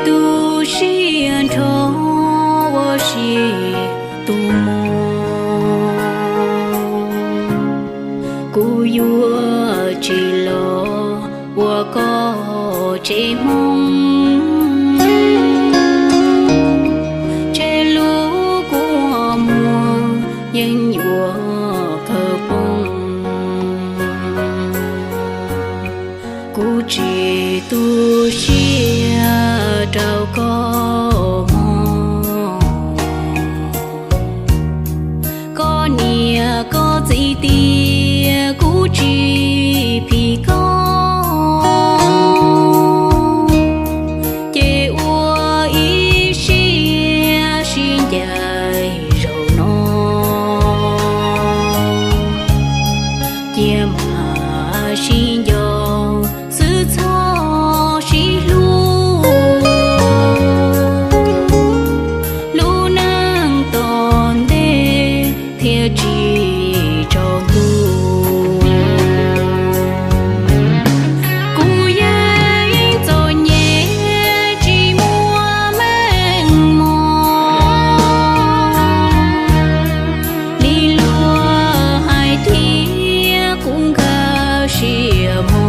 独心愁，我心独梦。古有只落，我có chỉ mong. Trên lũ của mùa nhưng nhùa thơ bông. Cụ chỉ tu xia trao có mong. Có nia có gì tia cụ chỉ vì có. Xin dòng sự cho xí lu nang tòn đê thiệt chỉ cho lu cú yên rồi nhẹ chỉ mua mênh mông đi lúa hai thia cũng cả xìa mò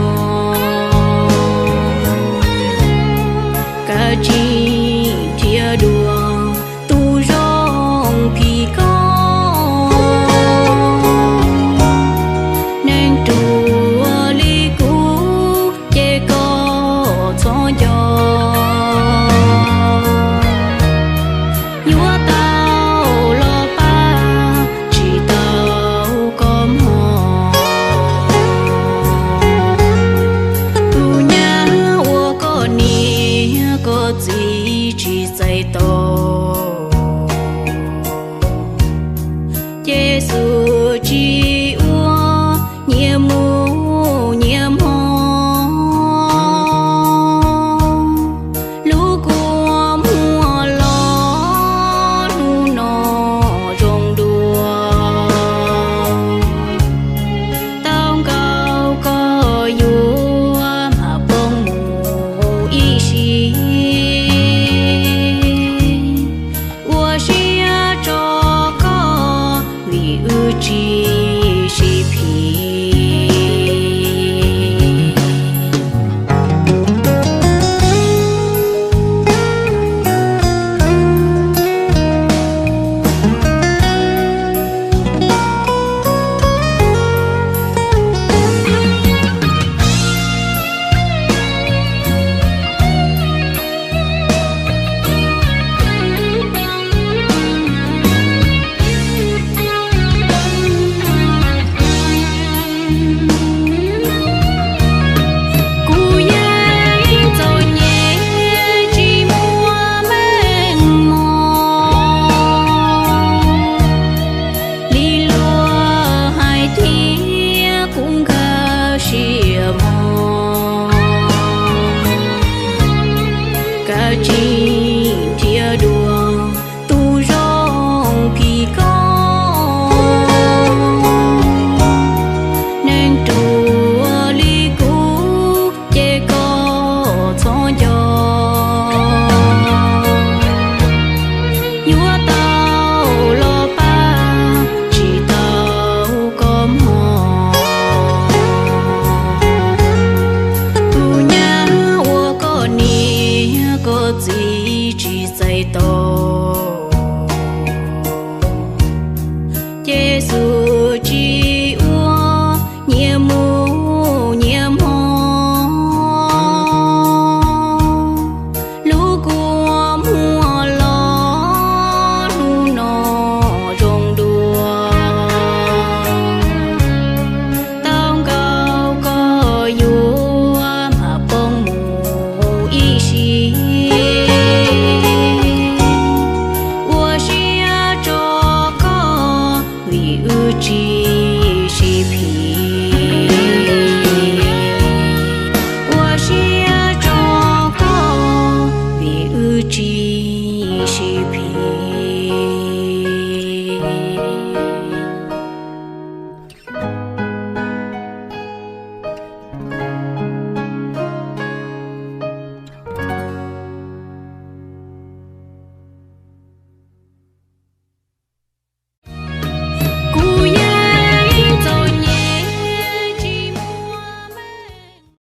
cả chi chia đùa tu rong phi có nên chùa ly cũ chê có cho nhúa tao lo ba chỉ tao có mò. Có gì chỉ dạy tôi Giêsu chỉ ua nhiều mù nhiều mò lũ của mùa lo lũ nó rong đùa tao cao có vua mà bông mù y xí. Chỉ xí phí cả chi chia đùa tu rong phi có nên chùa ly cũ chê có cho nhúa tao lo ba chỉ tao có mò. Có gì chỉ dạy tôi Giêsu chỉ